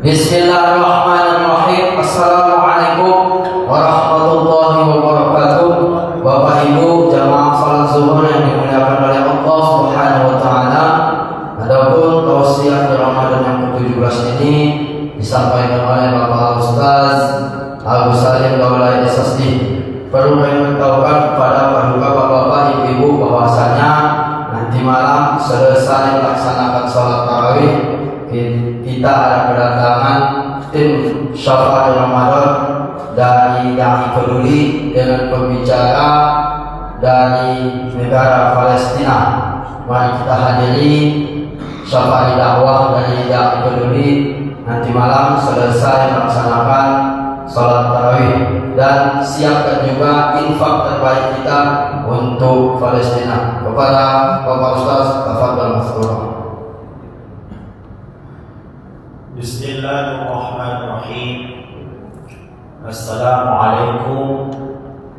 Bismillahirrahmanirrahim. Assalamualaikum warahmatullahi wabarakatuh. Bapak Ibu jamaah salat zuhur yang dimuliakan oleh Allah Subhanahu wa taala. Adapun tausiah di Ramadan yang ke-17 ini disampaikan oleh Bapak Ustaz Agus Salim Gaulai SSD. Perlu memberitahukan kepada paduka bapak-bapak, ibu-ibu bahwasanya nanti malam selesai melaksanakan sholat tarawih kita ada kedatangan tim Syafaat Ramadan dari Dai Peduli dengan pembicara dari negara Palestina. Mari kita hadiri Syafaat dakwah dari Dai Peduli nanti malam selesai melaksanakan sholat tarawih, dan siapkan juga infak terbaik kita untuk Palestina. Kepada Bapak Ustaz, tafadhol mas'ulun. Bismillahirrahmanirrahim. Assalamualaikum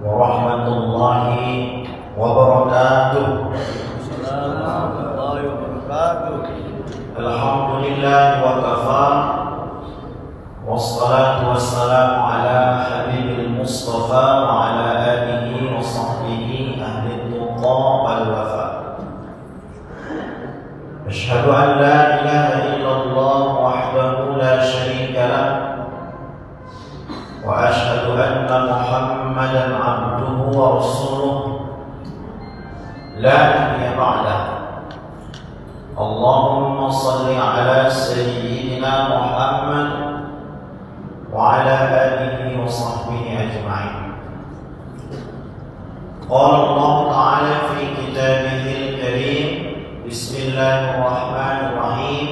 warahmatullahi wabarakatuh. Warahmatullahi wabarakatuh. Alhamdulillah wa kafa. Wassalatu wassalamu ala habibil mustafa wa ala alihi wa sahbihi ahli tuqa wal wafa. Asyhadu an la ilaha illallah wahdahu la syarika lah wa asyhadu anna Muhammadan abduhu wa rasuluh la nabiyya ba'dah. Allahumma salli ala sayyidina Muhammad wa ala alihi wa sahbihi ajma'in. Qala Allah ta'ala fi kitabihil karim, Bismillahirrahmanirrahim,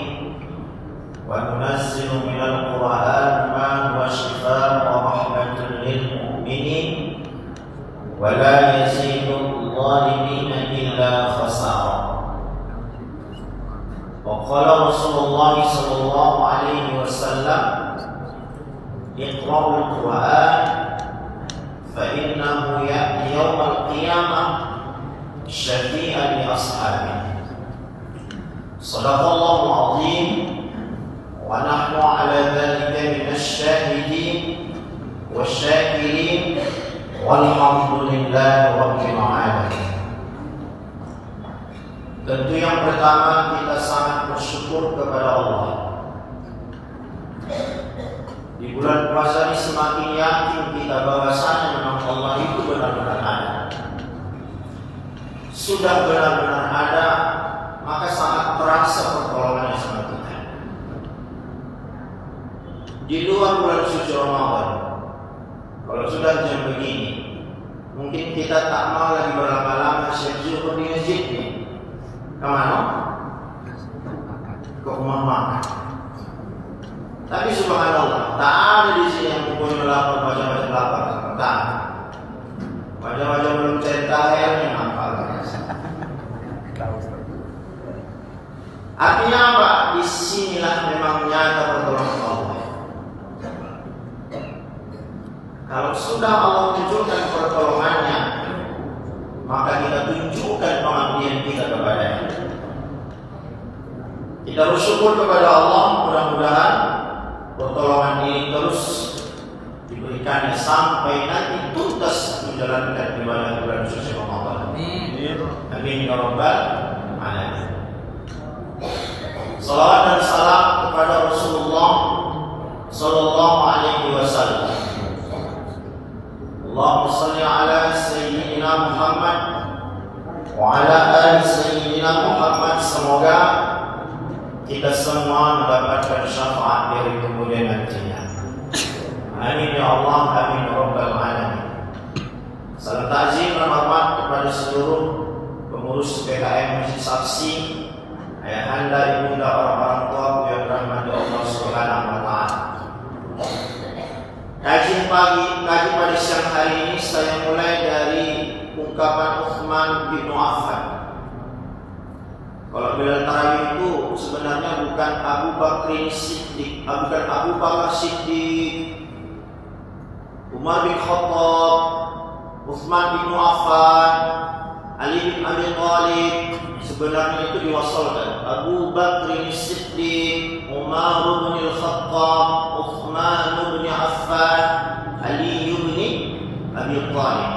wa nunazzilu minal Qur'an ma huwa shifaa'un wa rahmatun lil mu'minin wa la yazidu adh-dhalimina illa khasara. Wa qala Rasulullah sallallahu alaihi wasallam, Iqra'ul Qur'an fa innahu ya'ti yawmal qiyamah syafi'an li ashabihi. Shadaqallahu al-'azim wa nahnu 'ala dhalika minasy syahidin wasyakirin walhamdulillahi rabbil 'alamin. Tentu yang pertama, kita sangat bersyukur kepada Allah. Di bulan puasa ini semakin yakin kita bahwasanya memang Allah itu benar-benar ada. Sudah benar-benar ada, maka sangat terasa pertolongannya sama kita. Di luar bulan suci Ramadan, kalau sudah jam begini, mungkin kita tak mau lagi berlama-lama syukur di masjid nih. Kemana? Ke rumah makan. Tapi subhanallah, tak ada di sini yang pokoknya lapar, baca-baca lapar. Tak. Baca-baca belum cerita yang hafal. Artinya apa? Disinilah memang nyata pertolongan Allah. Kalau sudah Allah tunjukkan pertolongannya, maka kita tunjukkan pengabdian kita kepadanya. Kita bersyukur kepada Allah, mudah-mudahan pertolongan ini terus diberikannya sampai nanti tuntas menjalankan ibadah bulan suci Ramadan. Amin ya rabbal alamin. Salawat dan salam kepada Rasulullah sallallahu alaihi wasallam. Allahumma shalli ala sayyidina Muhammad wa ala ali sayyidina Muhammad. Semoga kita semua mendapatkan syafaat dari kemudian nantinya. Amin ya Allah, amin ya rabbal alamin. Salam takzim dan hormat kepada seluruh pengurus PKM Masjid Saksi, ayahanda, ibunda, orang-orang tua yang dirahmati Allah Subhanahu wa taala. Kaji pada siang hari ini saya mulai dari ungkapan Utsman bin Affan. Kalau bila tarawih itu sebenarnya bukan Abu Bakar Siddiq, Umar bin Khattab, Utsman bin Affan, Ali bin Abi Thalib sebenarnya itu diwasalkan. Abu Bakr As-Siddiq, Umar bin Al-Khattab, Uthman bin Affan, Ali bin Abi Thalib.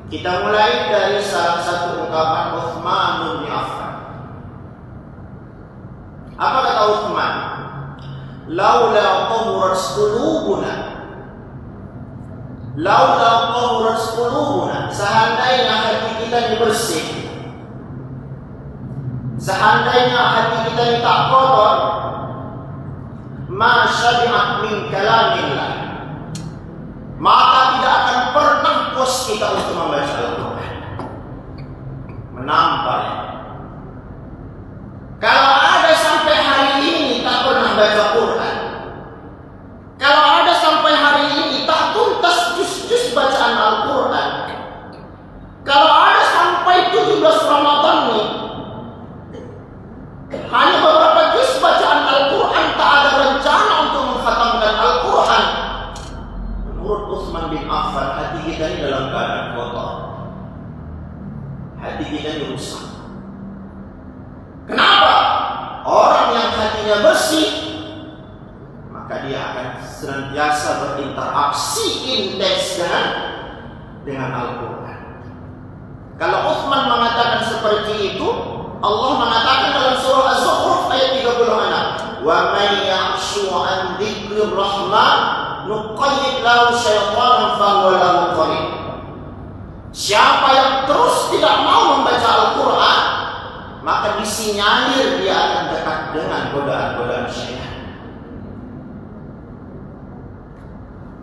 Kita mulai dari salah satu ungkapan Uthman bin Affan. Apa kata Uthman? Laula tahurat qulubuna, laula tahurat qulubuna, seandainya hati kita ini bersih, seandainya hati kita ini tak kotor, ma syabi'at min kalamillah, maka tidak akan pernah puas kita untuk membaca Al-Quran. Menampar. Kalau ada sampai hari ini tak pernah baca Quran, kalau ada sampai hari ini tak tuntas juz-juz bacaan Al-Quran, kalau ada sampai 17 Ramadan nih hanya beberapa juz bacaan Al-Quran, tak ada rencana untuk mengkhatamkan Al-Quran, menurut Utsman bin Affan, hati kita ini dalam keadaan kotor, hati kita ini rusak. Kenapa? Orang yang hatinya bersih, maka dia akan senantiasa berinteraksi intens dengan Al-Quran. Kalau Utsman mengatakan seperti itu, Allah mengatakan dalam surah Az-Zukhruf ayat 36, wa may ya'shu an dzikrir rahman nuqayyid lahu syaitanan fahuwa lahu qarin. Siapa yang terus tidak mau membaca Al-Quran, maka disinyalir dia akan dekat dengan godaan-godaan syaitan.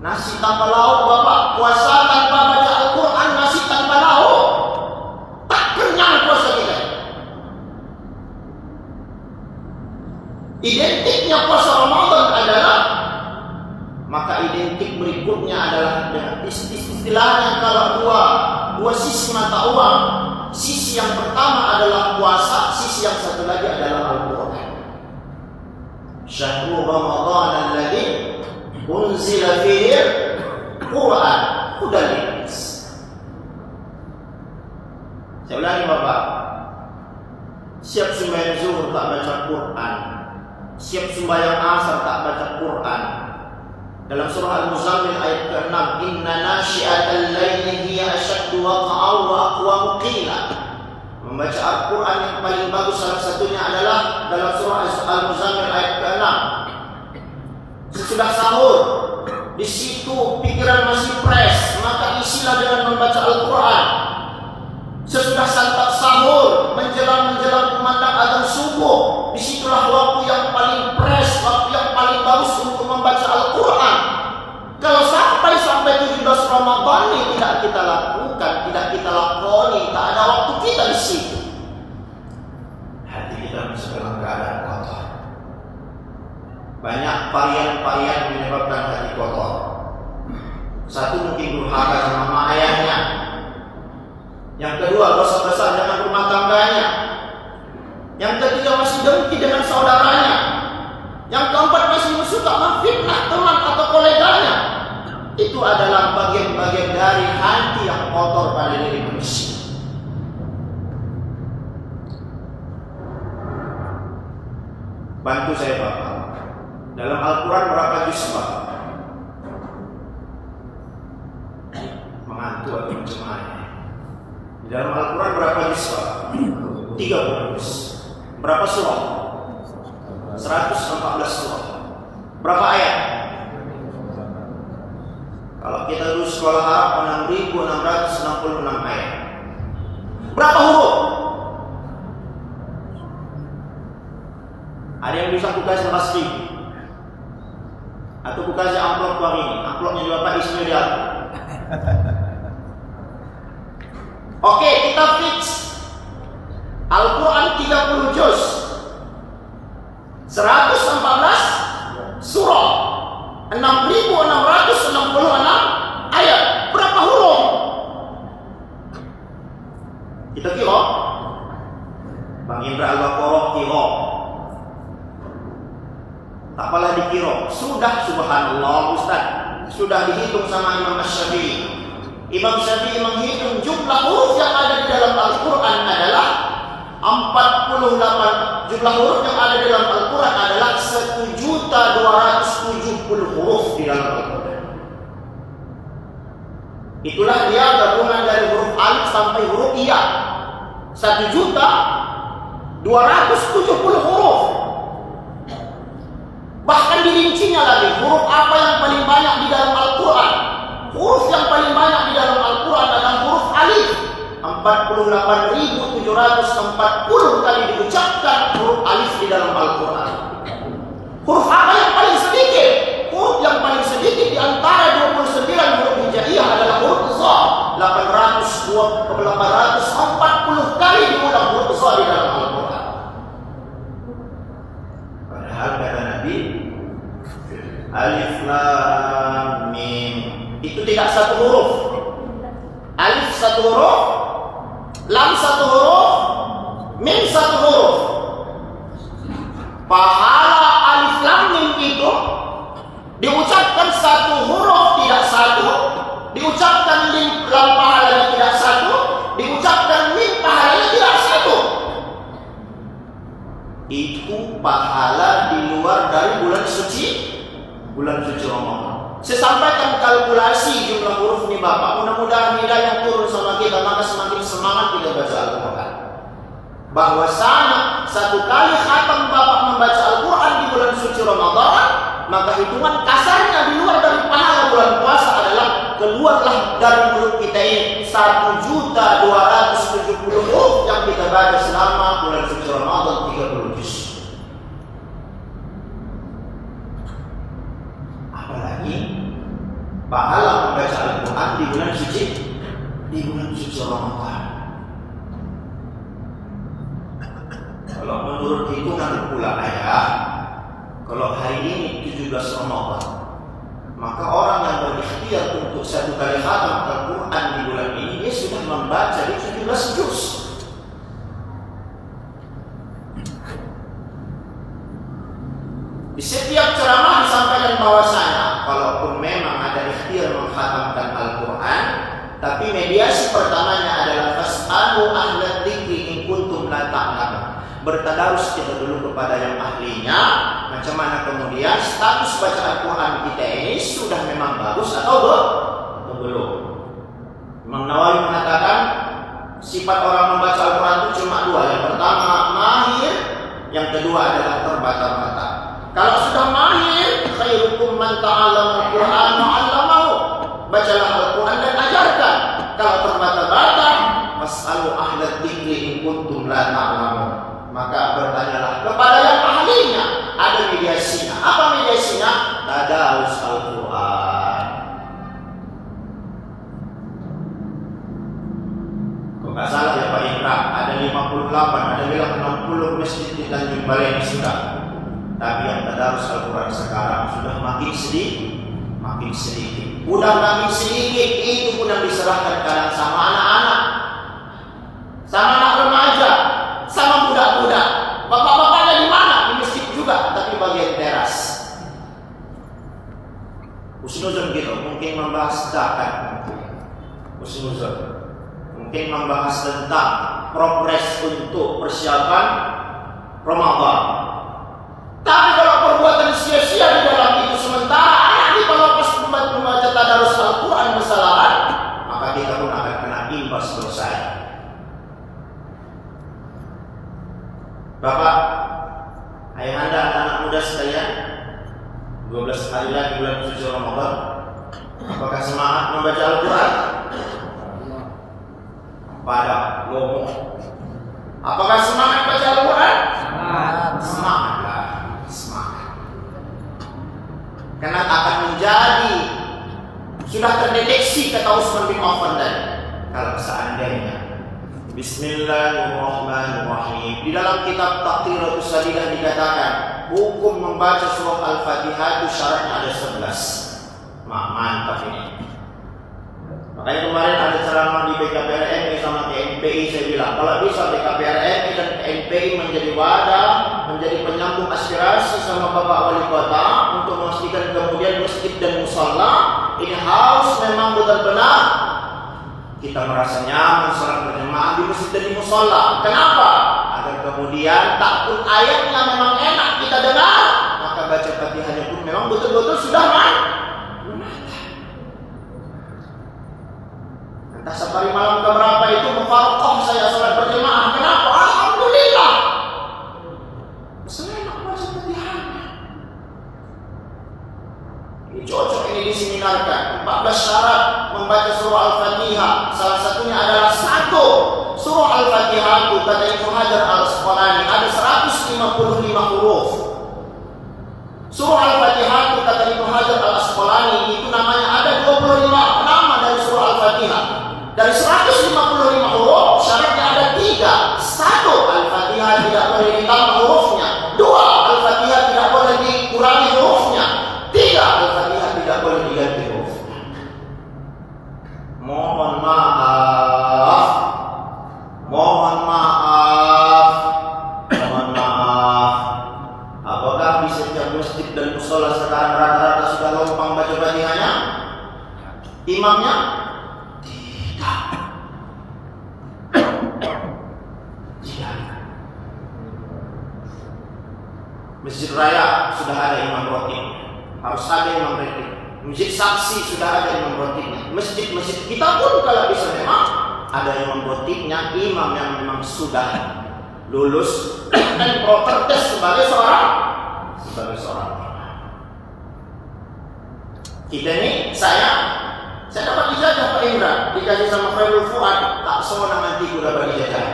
Nasi tanpa lauk, Bapak, puasa tanpa baca Al-Quran, nasi tanpa lauk, tak kenyang puasa kita. Identiknya puasa Ramadan adalah, maka identik berikutnya adalah dengan istilahnya kalau dua sisi mata uang. Sisi yang pertama adalah puasa, sisi yang satu lagi adalah Al-Quran. Syahrul Ramadan alladzi unzila fihi Quran hudan linnas. Saya ulangi Bapak, siap sembahyang zuhur tak baca Quran, siap sembahyang asar tak baca Quran. Dalam surah Al-Muzammil ayat ke-6, inna nasyi'atal laili hiya ashaddu waqa'an wa aqwamu qila. Membaca Al-Quran yang paling bagus salah satunya adalah dalam surah Al-Muzammil ayat ke-6. Sesudah sahur, di situ pikiran masih fresh, maka isilah dengan membaca Al-Quran. Sesudah santap sahur, menjelang kumandang azan subuh, disitulah waktu yang paling fresh, waktu yang paling bagus untuk membaca Al-Quran. Kalau sampai 17 Ramadan ini tidak kita lakukan, tidak kita lakoni, tak ada waktu kita di situ, hati kita bisa dalam keadaan kotor. Banyak varian-varian menyebabkan hati kotor. Satu, mungkin durhaka sama mama ayahnya. Yang kedua, dosa besar dengan rumah tangganya. Yang ketiga, masih dengki dengan saudaranya. Yang keempat, masih suka memfitnah teman atau koleganya. Itu adalah bagian-bagian dari hati yang kotor pada diri manusia. Bantu saya Bapak. Dalam Al-Quran berapa juz Pak? Mengantuk atau mencemari. Di dalam Al-Quran berapa juz Pak? 30 juz. Berapa surah? 114 surah. Berapa ayat? Kalau kita dulu sekolah Arab 6.666 ayat. Berapa huruf? Ada yang bisa aku kasih pasti? Atau aku kasih amplop uang ini? Amplopnya di Bapak isinya dia. Oke, kita fix. Al-Quran 30 juz, 114 surah, 6.666 ayat. Berapa huruf? Kita kira Bang Indra Al-Baqarah kira. Tak apalah dikira. Sudah, subhanallah Ustaz, sudah dihitung sama Imam Asy-Syafi'i. Imam Syafi'i menghitung jumlah huruf yang ada di dalam Al-Quran adalah 48. Jumlah huruf yang ada di dalam Al-Quran adalah 1.270 huruf di dalam Al-Quran. Itulah dia gabungan dari huruf alif sampai huruf iya. 1.270 huruf. Bahkan dirincinya lagi, huruf apa yang paling banyak di dalam Al-Quran. Huruf yang paling banyak di dalam Al-Quran adalah huruf alif. 48.740 kali diucapkan huruf alif di dalam Al-Quran. Huruf apa yang paling sedikit? Huruf yang paling sedikit di antara 29 huruf hijaiyah adalah huruf za. 840 kali diulang huruf za di dalam Al-Quran. Padahal kata Nabi, alif lam mim itu tidak satu huruf. Alif satu huruf, lam satu huruf, mim satu huruf. Pahala alif lam mim itu diucapkan satu huruf tidak satu, diucapkan lam pahalanya tidak satu, diucapkan mim pahalanya tidak satu. Itu pahala di luar dari bulan suci Ramadan. Saya sampaikan kalkulasi jumlah huruf ini Bapak. Mudah-mudahan hidayah turun sama kita, maka semakin semangat kita baca Al-Quran. Bahwasanya satu kali khatam Bapak membaca Al-Quran di bulan suci Ramadan, maka hitungan kasarnya di luar dari pahala bulan puasa adalah keluarlah dari mulut kita ini 1.270 huruf yang kita baca selama bulan suci Ramadan 30 juz. Apalagi pahala membaca Al-Quran di bulan suci Ramadan. Kalau menurut hitungan ulama ya, kalau hari ini 17 Ramadan, maka orang yang berikhtiar untuk satu kali khatam Al-Quran di bulan ini, dia sudah membaca di 17 juz. Di setiap ceramah disampaikan bahwasanya kalaupun memang ada ikhtiar mengkhatamkan Al-Quran, tapi mediasi pertamanya adalah fas'alu ahla dzikri in kuntum la ta'lamun. Bertadarus kita dulu kepada yang ahlinya, macam mana kemudian status baca Al-Quran kita ini sudah memang bagus atau belum. Imam Nawawi mengatakan sifat orang membaca Al-Quran itu cuma dua. Yang pertama mahir, yang kedua adalah terbata-bata. Kalau sudah mahir, khairukum man ta'allama al-Qur'an wa 'allamahu. Bacalah Al-Quran dan ajarkan. Kalau terbata-bata, fas'alu ahla dzikri in kuntum la ta'lamun. Maka bertanyalah kepada yang ahlinya. Ada mediasinya. Apa mediasinya? Tadarus Al-Quran. Kok nggak salah ya Pak Indra? Ada 58, ada bilang 60 masjid di Tanjung Balai ini sudah. Tapi yang tadarus Al-Quran sekarang sudah makin sedikit. Udah makin sedikit, itu pun yang diserahkan kadang sama anak-anak, sama anak remaja, sama budak-budak. Bapak-bapaknya di mana? Di masjid juga, tapi bagian teras. Husnuzon gitu, mungkin membahas zakat. Husnuzon, mungkin membahas tentang progres untuk persiapan Ramadan. Tapi kalau perbuatan sia-sia di dalam itu, sementara anak kita lepas membaca tadarus Al-Quran kesalahan, maka kita pun akan kena imbas dosa. Bapak, ayah anda, anak muda sekalian, 12 hari lagi bulan suci Ramadan, apakah semangat membaca Al-Quran? Pada ngomong. Apakah semangat baca Al-Quran? Semangatlah. Karena akan menjadi, sudah terdeteksi kata Utsman bin Affan tadi, kalau seandainya Bismillahirrahmanirrahim. Di dalam kitab Taqriratus Sadidah dikatakan hukum membaca surah Al-Fatihah itu syaratnya ada 11. Mantap ini. Makanya kemarin ada ceramah di BKPRMI sama KNPI, saya bilang kalau bisa BKPRMI dan KNPI menjadi wadah, menjadi penyambung aspirasi sama Bapak Wali Kota untuk memastikan kemudian masjid dan musala ini harus memang benar-benar kita merasa nyaman sholat berjamaah di masjid dan di musola. Kenapa? Agar kemudian tak pun ayatnya memang enak kita dengar, maka baca Fatihahnya pun memang betul-betul sudah menata. Entah safari malam keberapa itu mufaroqah saya sholat berjamaah. Kenapa? Alhamdulillah. Seenak baca Fatihahnya. Ini cocok ini diseminarkan. 14 syarat membaca surah Al-Fatihah. Salah satunya adalah 1. Surah Al-Fatihah itu kata Ibnu Hajar Al-Asqalani ada 155 huruf. Surah Al-Fatihah itu kata Ibnu Hajar Al-Asqalani itu namanya ada 25 nama dari surah Al-Fatihah. Dari 155 huruf syaratnya ada 3. 1. Al-Fatihah tidak boleh ditambah hurufnya. 2. Al-Fatihah tidak boleh dikurangi hurufnya. 3. Al-Fatihah tidak boleh diganti hurufnya. Mohon maaf. Apakah di setiap masjid dan musola sekarang rata-rata sudah lompang baca Fatihahnya? Imamnya? Tidak. Masjid Raya sudah ada imam rotib, harus ada imam rotib. Masjid Saksi sudah ada imam rotibnya. Masjid-masjid kita pun kalau bisa memang ada imam rotibnya, imam yang memang sudah lulus dan proper tes sebagai seorang. Kita ini saya dapat ijazah Pak Indra, dikasih sama Khairul Fuad, tak seorang nanti udah bagi ijazah.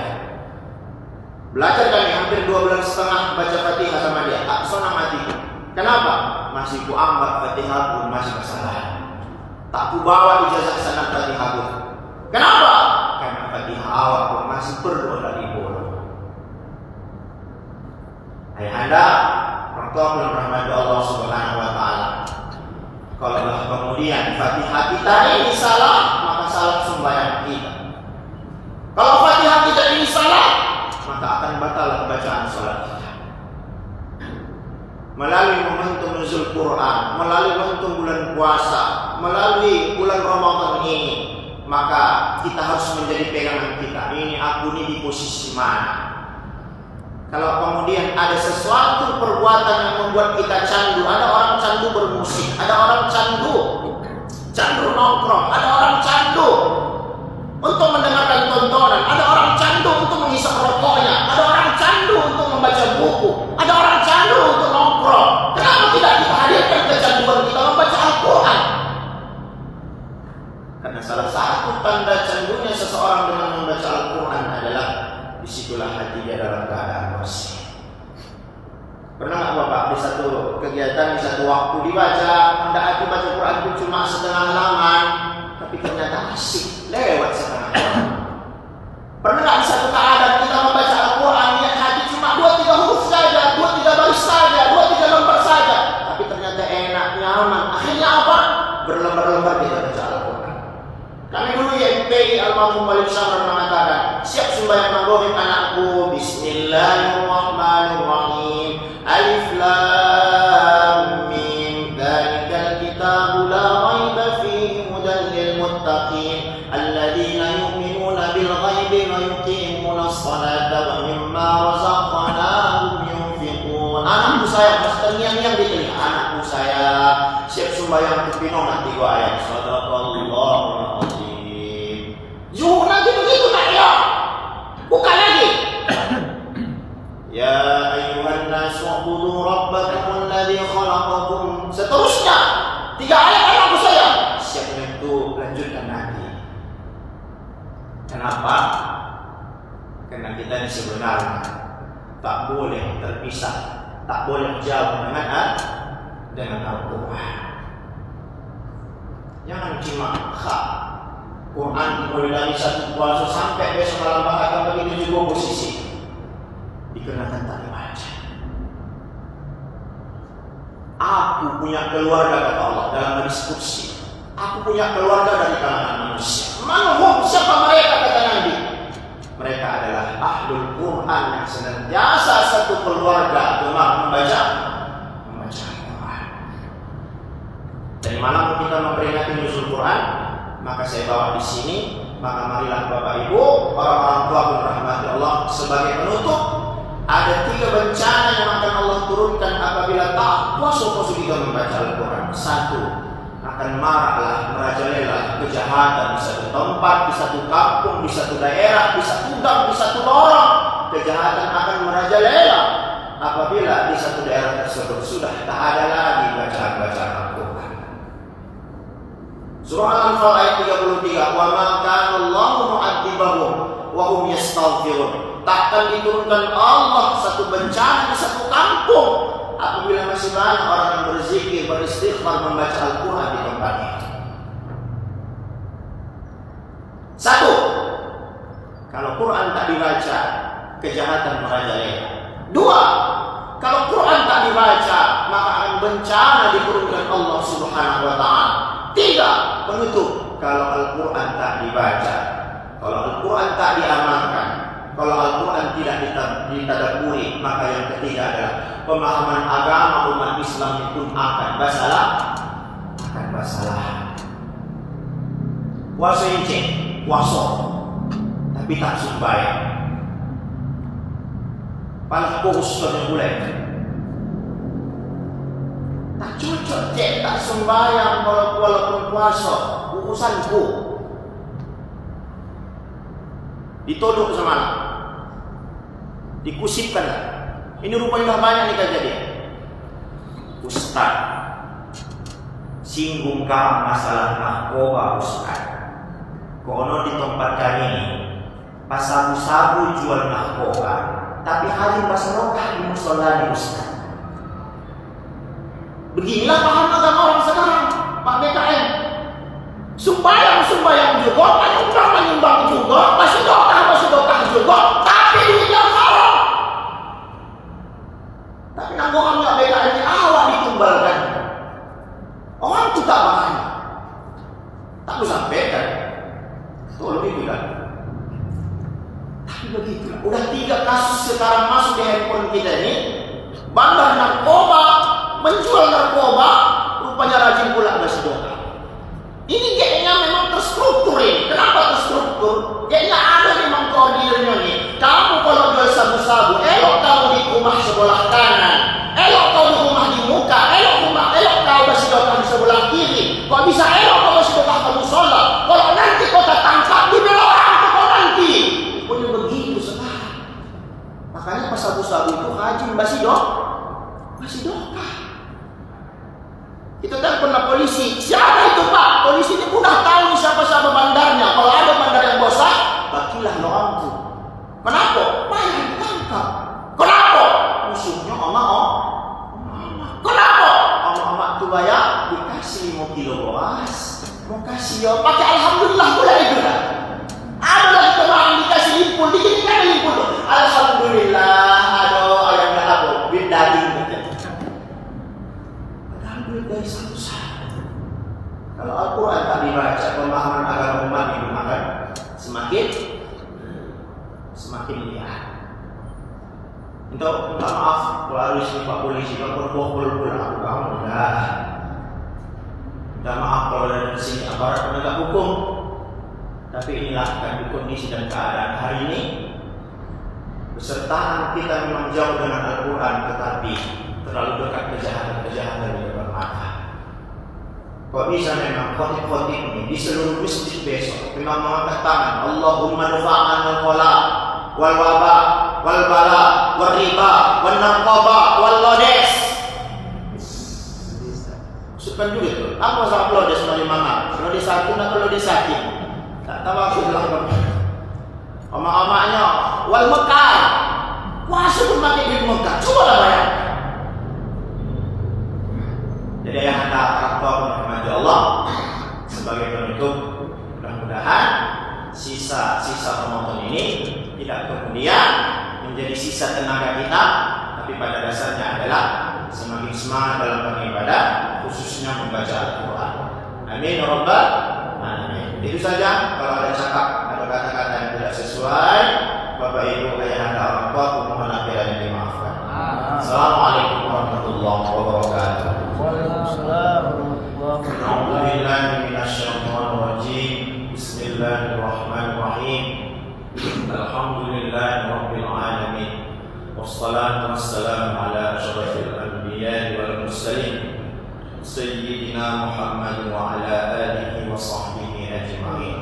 Belajar kami hampir 2 bulan setengah baca Fatihah sama dia, tak seorang mati. Kenapa? Masih ku ambat Fatihah pun masih kesalahan. Tak ku bawa ijazah sanad Fatihah pun. Kenapa? Karena Fatihah awal pun masih perlu lagi bolong. Ayahanda, orang tua yang rahmat Allah Subhanahu wa taala. Kalau kemudian Fatihah kita ini salah, maka salah sembahyang kita. Kalau Fatihah kita ini salah, maka akan batal bacaan salat kita. Melalui momentum nuzul Quran, melalui momentum bulan puasa, melalui bulan Ramadan ini, maka kita harus menjadi pegangan kita. Ini aku ini di posisi mana? Kalau kemudian ada sesuatu perbuatan yang membuat kita candu, ada orang candu bermusik, ada orang candu nongkrong, ada orang candu untuk mendengarkan tontonan, ada orang candu untuk menghisap rokoknya, ada orang candu untuk membaca buku, ada orang candu untuk nongkrong. Kenapa tidak kita hadirkan kecanduan kita membaca Al-Quran? Karena salah satu tanda candunya seseorang dengan membaca Al-Quran adalah disitulah hatinya dalam keadaan bersih. Pernah nggak Bapak di satu kegiatan, di satu waktu dibaca, hendak aku baca Quran itu cuma setengah halaman, tapi ternyata asik lewat setengah halaman. Pernah nggak di satu keadaan kita membaca Al-Quran, niat hati cuma 2-3 huruf saja, 2-3 baris saja, 2-3 lembar saja, tapi ternyata enak, nyaman. Akhirnya apa? Berlembar-lembar kita baca Al-Quran. Kami dulu YMPI Almarhum Walid Syamran mengatakan, siap sembahyang maghrib anakku, Bismillahirrahmanirrahim, Alif Lam Mim, Dzalikal kitabu la raiba fihi hudan lil muttaqin, alladzina yu'minuna bil ghaibi wa yuqimuna as-salata wa mimma razaqnahum yunfiqun. Anakku saya, Mas yang di telinga, anakku saya, siap sembahyang kepinong nanti gua ayat. Shadaqallahu Zuhur nanti begitu nak ya. Bukan lagi. Ya ayyuhan nasu ubudu rabbakum alladhi khalaqakum. Seterusnya 3 ayat anakku saya. Siap itu lanjutkan nanti. Kenapa? Karena kita ini sebenarnya tak boleh terpisah, tak boleh jauh dengan Al-Quran. Jangan cuma Quran mulai dari satu puasa sampai besok malam bahkan begitu juga posisi dikenakan tak dibaca. Aku punya keluarga kata Allah dalam hadis qudsi. Aku punya keluarga dari kalangan manusia. Manhum, siapa mereka kata Nabi? Mereka adalah ahlul Quran yang senantiasa satu keluarga gemar membaca Quran. Dari mana kita memperingati nuzul Quran? Maka saya bawa di sini Maka marilah Bapak Ibu, orang-orang tua pun rahmati Allah, sebagai penutup, ada 3 bencana yang akan Allah turunkan apabila tak puas kita membaca Al-Quran. 1, akan marahlah, merajalela kejahatan di satu tempat, di satu kampung, di satu daerah, di satu gang, di satu lorong. Kejahatan akan merajalela apabila di satu daerah tersebut sudah tak ada lagi bacaan-bacaan Al-Quran. Surah Al-Anfal ayat 33, wa ma kana Allahu mu'adzibahum wa hum yastaghfirun. Takkan diturunkan Allah satu bencana di satu kampung apabila masih banyak orang yang berzikir, beristighfar, membaca Al-Quran di tempat itu. 1, kalau Quran tak dibaca, kejahatan merajalela. 2, kalau Quran tak dibaca, maka akan bencana diturunkan Allah Subhanahu wa Ta'ala. 3, penutup, kalau Al-Quran tak dibaca, kalau Al-Quran tak diamalkan, kalau Al-Quran tidak ditadaburi, maka yang ketiga adalah pemahaman agama umat Islam pun akan basalah. Puasa encik, puasa, tapi tak sembahyang. Paling kurus yang mulai. Tak cocok cek, tak sembahyang walaupun puasa, urusanku. Ditodok semalam, dikusipkan. Ini rupanya banyak nih kejadian. Ustaz singgung masalah narkoba Ustaz. Kono di tempat kami ini pas sabu-sabu jual narkoba, tapi hari pas rokah di musola di Ustaz. Beginilah paham agama orang sekarang, Pak BKM. Sumbayang juga, menyumbang juga, masih dokah juga, tapi duitnya haram. Tapi nanggungan nggak BKM ini awal ditumbalkan. Orang itu tak paham, tak bisa sampaikan. Tolong itu kan. Tapi begitulah. Udah 3 kasus sekarang masuk di handphone kita ini, bandar narkoba, menjual narkoba, rupanya rajin pula bersedekah. Ini kayaknya memang terstruktur ini. Kenapa terstruktur? Kayaknya ada memang koordinirnya nih. Kamu kalau jual sabu-sabu, elok kamu di rumah sebelah kanan, elok kau di rumah di muka, elok kau bersedekah di sebelah kiri. Kok bisa elok kau bersedekah ke musola? Kalau nanti kau tertangkap, dibela orang itu kau nanti. Punya begitu sekarang. Makanya pas sabu-sabu itu rajin bersedekah. Kita telepon polisi. Siapa itu Pak? Polisi ini udah tahu siapa-siapa bandarnya. Kalau ada bandar yang bosan, bakilah loangku. Kenapa? Banyak ditangkap. Kenapa? Musuhnya oma. Kenapa? Oma itu bayar dikasih 5 kilo beras. Mau kasih ya pakai alhamdulillah pula itu kan. Ada lagi kemarin dikasih limpul, dikit-dikit limpul. Alhamdulillah, aduh ayamnya apa? Duit daging. Dari satu-satu. Kalau Al-Quran tak dibaca, pemahaman agama umat itu akan semakin liar. Minta maaf kalau harus Pak Polisi, Pak berbohong aku kamu udah. Minta maaf kalau dari sini aparat penegak hukum. Tapi inilah kondisi dan keadaan hari ini. Beserta kita memang jauh dengan Al-Quran, tetapi terlalu dekat kejahatan yang bermata. Kok bisa memang khotib-khotib ini di seluruh masjid besok memang mengangkat tangan, Allahumma rufa'an al-qala wal waba wal bala wal riba wal narkoba wal lodes. Sukan juga tuh. Apa masalah lodes dari mana? Lodes satu nak lodes satu. Tak tahu aku bilang apa. Oma-omanya wal mekar. Puasa pun pakai duit mekar. Coba lah bayar. Jadi yang anda harapkan kepada Allah sebagai penutup, mudah-mudahan sisa Ramadan ini tidak kemudian menjadi sisa tenaga kita, tapi pada dasarnya adalah semakin semangat dalam beribadah, khususnya membaca Al-Quran. Amin ya rabbal alamin. Itu saja. Kalau ada cakap atau kata-kata yang tidak sesuai, Bapak Ibu ayah anda orang tua, mohon akhirnya dimaafkan. Assalamualaikum warahmatullahi wabarakatuh. Waalaikumsalam warahmatullahi wabarakatuh. Bismillahirrahmanirrahim. سيدنا محمد وعلى آله وصحبه أجمعين.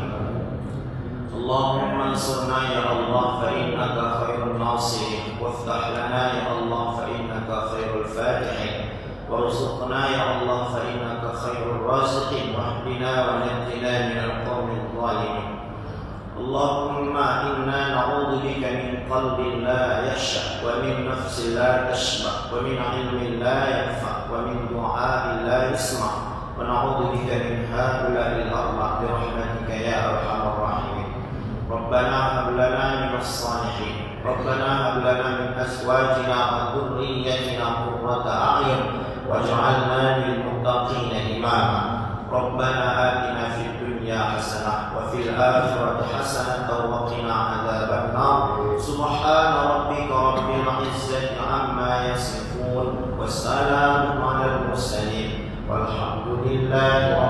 اللهم انصرنا يا الله فإنك خير الناصرين، وافتح لنا يا الله فإنك خير الفاتحين، وارزقنا يا الله فإنك خير الرازقين، واهدنا ونجنا من القوم الظالمين. اللهم إنا نعوذ بك من قلب لا يخشع، ومن نفس لا تشبع، ومن علم لا ينفع، ومن دعاء لا يسمع، ونعوذ بك من هؤلاء الأربع برحمتك يا أرحم الراحمين. ربنا هب لنا من الصالحين، ربنا هب لنا من أزواجنا وذريتنا قرة أعين واجعلنا للمتقين إماما. ربنا آتنا في الدنيا حسنة وفي الآخرة حسنة وقنا عذاب النار. سبحان ربك رب العزة عما يصفون، والسلام على المرسلين، والحمد لله رب